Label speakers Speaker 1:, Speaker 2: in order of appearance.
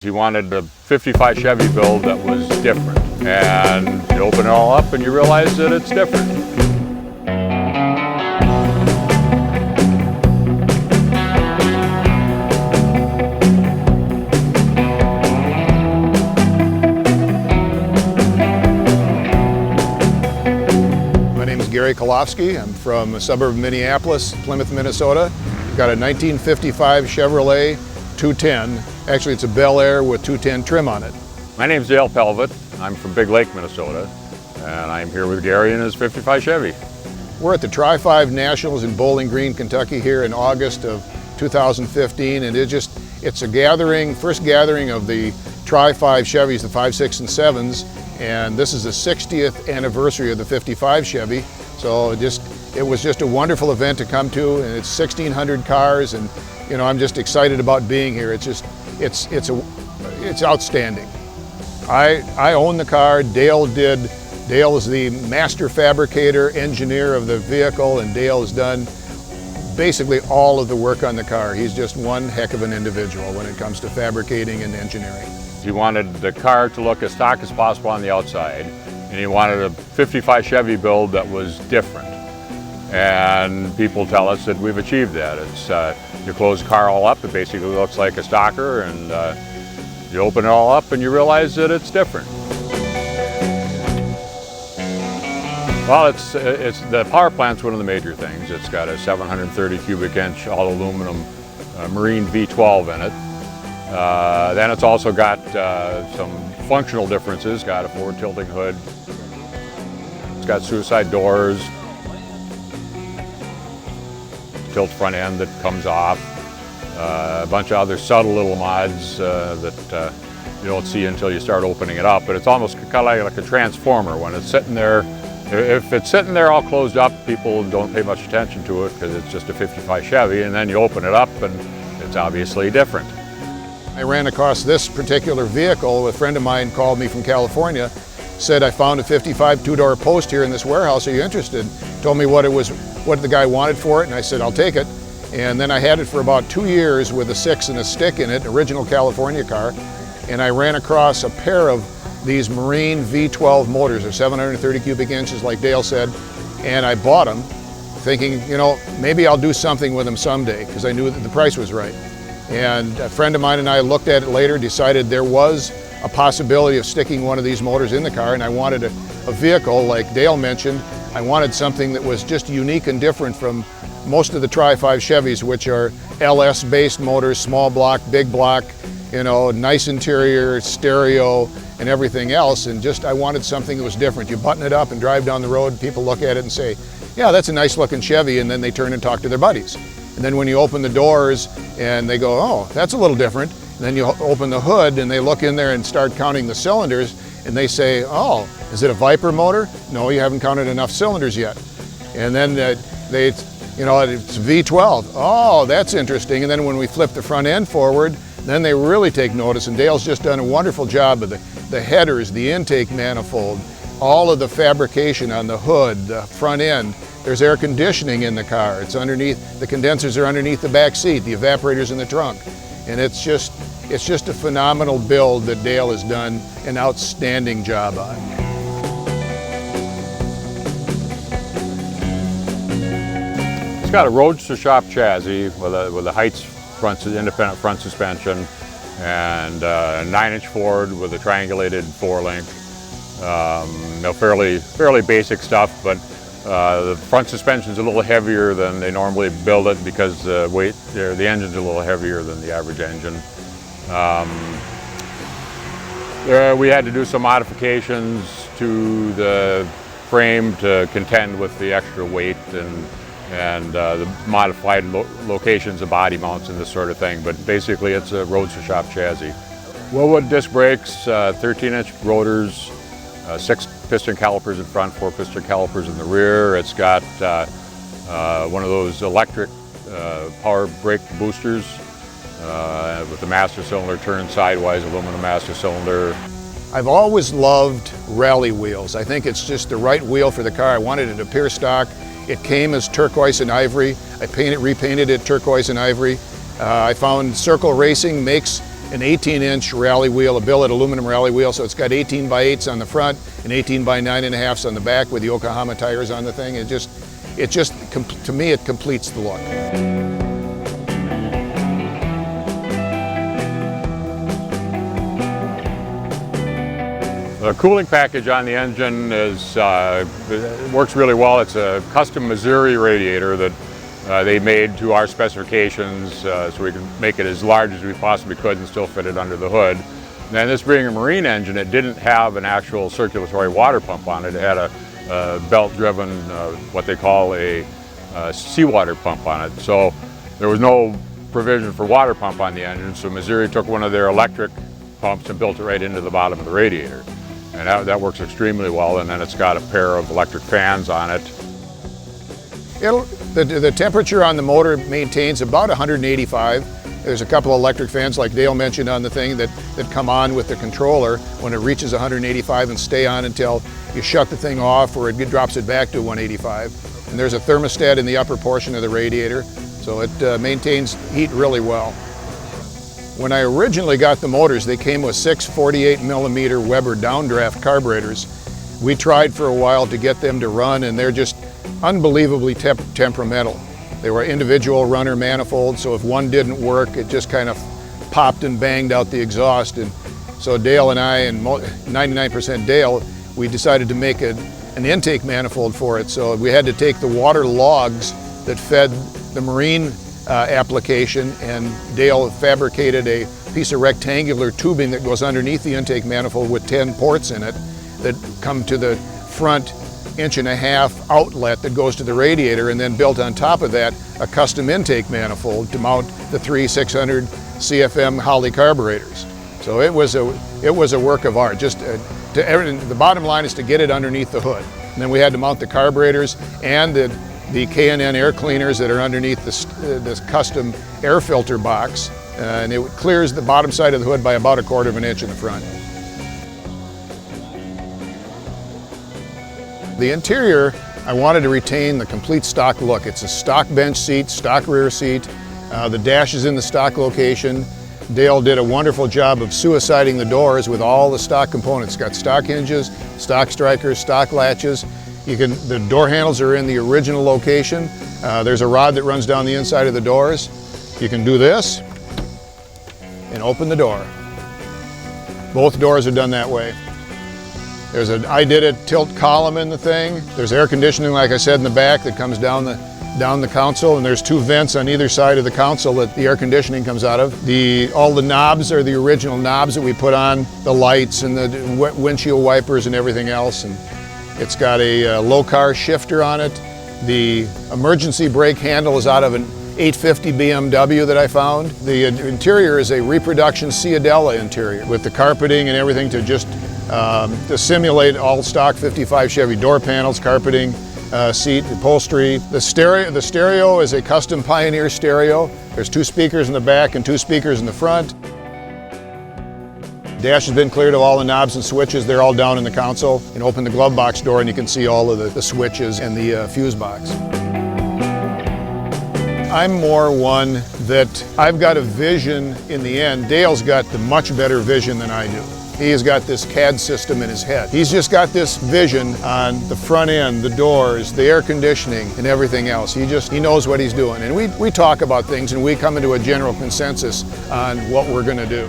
Speaker 1: He wanted a 55 Chevy build that was different, and you open it all up and you realize that it's different.
Speaker 2: My name is Kollofski. I'm from a suburb of Minneapolis, Plymouth, Minnesota. Got a 1955 Chevrolet 210. Actually, it's a Bel Air with 210 trim on it.
Speaker 1: My name is Dale Pelvitt. I'm from Big Lake, Minnesota, and I'm here with Gary and his 55 Chevy.
Speaker 2: We're at the Tri-5 Nationals in Bowling Green, Kentucky here in August of 2015, and it's a gathering, first gathering of the Tri-5 Chevys, the 5, 6, and 7s, and this is the 60th anniversary of the 55 Chevy. So it was just a wonderful event to come to, and it's 1,600 cars, and you know, I'm just excited about being here. It's outstanding. I own the car. Dale did. Dale is the master fabricator, engineer of the vehicle, and Dale has done basically all of the work on the car. He's just one heck of an individual when it comes to fabricating and engineering.
Speaker 1: He wanted the car to look as stock as possible on the outside, and he wanted a 55 Chevy build that was different. And people tell us that we've achieved that. It's you close the car all up, it basically looks like a stocker, and you open it all up and you realize that it's different. Well, it's the power plant's one of the major things. It's got a 730 cubic inch all aluminum marine V12 in it. Then it's also got some functional differences. It's got a forward tilting hood. It's got suicide doors. Tilt front end that comes off, a bunch of other subtle little mods that you don't see until you start opening it up, but it's almost kind of like a transformer. When it's sitting there, if it's sitting there all closed up, people don't pay much attention to it because it's just a 55 Chevy, and then you open it up and it's obviously different.
Speaker 2: I ran across this particular vehicle. A friend of mine called me from California, said, I found a 55 two-door post here in this warehouse, are you interested? Told me what the guy wanted for it, and I said, I'll take it. And then I had it for about 2 years with a 6 and a stick in it, original California car, and I ran across a pair of these marine V12 motors. They're 730 cubic inches, like Dale said, and I bought them thinking, you know, maybe I'll do something with them someday, because I knew that the price was right. And a friend of mine and I looked at it later, decided there was a possibility of sticking one of these motors in the car, and I wanted a vehicle, like Dale mentioned. I wanted something that was just unique and different from most of the Tri-5 Chevys, which are LS-based motors, small block, big block, you know, nice interior, stereo, and everything else. And I wanted something that was different. You button it up and drive down the road, people look at it and say, yeah, that's a nice looking Chevy, and then they turn and talk to their buddies. And then when you open the doors and they go, oh, that's a little different. And then you open the hood and they look in there and start counting the cylinders, and they say, oh, is it a Viper motor? No, you haven't counted enough cylinders yet. And then you know, it's V12. Oh, that's interesting. And then when we flip the front end forward, then they really take notice. And Dale's just done a wonderful job of the headers, the intake manifold, all of the fabrication on the hood, the front end. There's air conditioning in the car. It's underneath, the condensers are underneath the back seat, the evaporators in the trunk. And it's just a phenomenal build that Dale has done an outstanding job on.
Speaker 1: It's got a roadster shop chassis with a Heights independent front suspension, and a 9-inch Ford with a triangulated 4-link. Fairly basic stuff, but the front suspension is a little heavier than they normally build it because the engine's a little heavier than the average engine. We had to do some modifications to the frame to contend with the extra weight and the modified locations of body mounts and this sort of thing, but basically it's a roadster shop chassis. Willwood disc brakes, 13-inch rotors, 6 piston calipers in front, 4 piston calipers in the rear. It's got one of those electric power brake boosters with the master cylinder turned sidewise, aluminum master cylinder.
Speaker 2: I've always loved rally wheels. I think it's just the right wheel for the car. I wanted it to appear stock. It came as turquoise and ivory. I repainted it turquoise and ivory. I found Circle Racing makes an 18-inch rally wheel, a billet aluminum rally wheel, so it's got 18 by 8s on the front and 18 by 9.5s on the back with the Yokohama tires on the thing. To me, it completes the look.
Speaker 1: The cooling package on the engine works really well. It's a custom Missouri radiator that they made to our specifications, so we can make it as large as we possibly could and still fit it under the hood. And this being a marine engine, it didn't have an actual circulatory water pump on it. It had a belt-driven, what they call a seawater pump on it. So there was no provision for water pump on the engine, so Missouri took one of their electric pumps and built it right into the bottom of the radiator. And that works extremely well, and then it's got a pair of electric fans on it.
Speaker 2: The temperature on the motor maintains about 185. There's a couple of electric fans, like Dale mentioned on the thing, that come on with the controller when it reaches 185 and stay on until you shut the thing off or it drops it back to 185. And there's a thermostat in the upper portion of the radiator, so it maintains heat really well. When I originally got the motors, they came with 6 48mm Weber downdraft carburetors. We tried for a while to get them to run, and they're just unbelievably temperamental. They were individual runner manifolds, so if one didn't work, it just kind of popped and banged out the exhaust. And so Dale and I, and 99% Dale, we decided to make an intake manifold for it. So we had to take the water logs that fed the marine application, and Dale fabricated a piece of rectangular tubing that goes underneath the intake manifold with 10 ports in it that come to the front 1.5-inch outlet that goes to the radiator, and then built on top of that a custom intake manifold to mount the 3 600 CFM Holley carburetors. So it was a work of art. The bottom line is to get it underneath the hood. And then we had to mount the carburetors and the K&N air cleaners that are underneath this custom air filter box, and it clears the bottom side of the hood by about 1/4 inch in the front. The interior, I wanted to retain the complete stock look. It's a stock bench seat, stock rear seat. The dash is in the stock location. Dale did a wonderful job of suiciding the doors with all the stock components. It's got stock hinges, stock strikers, stock latches. The door handles are in the original location. There's a rod that runs down the inside of the doors. You can do this and open the door. Both doors are done that way. There's an I Did It tilt column in the thing. There's air conditioning, like I said, in the back that comes down the console, and there's 2 vents on either side of the console that the air conditioning comes out of. All the knobs are the original knobs that we put on the lights and the windshield wipers and everything else. And it's got a low car shifter on it. The emergency brake handle is out of an 850 BMW that I found. The interior is a reproduction Ciadella interior with the carpeting and everything to simulate all stock 55 Chevy door panels, carpeting, seat, upholstery. The stereo is a custom Pioneer stereo. There's 2 speakers in the back and 2 speakers in the front. Dash has been cleared of all the knobs and switches. They're all down in the console. And open the glove box door and you can see all of the switches and the fuse box. I'm more one that I've got a vision in the end. Dale's got the much better vision than I do. He has got this CAD system in his head. He's just got this vision on the front end, the doors, the air conditioning, and everything else. He knows what he's doing. And we talk about things and we come into a general consensus on what we're going to do.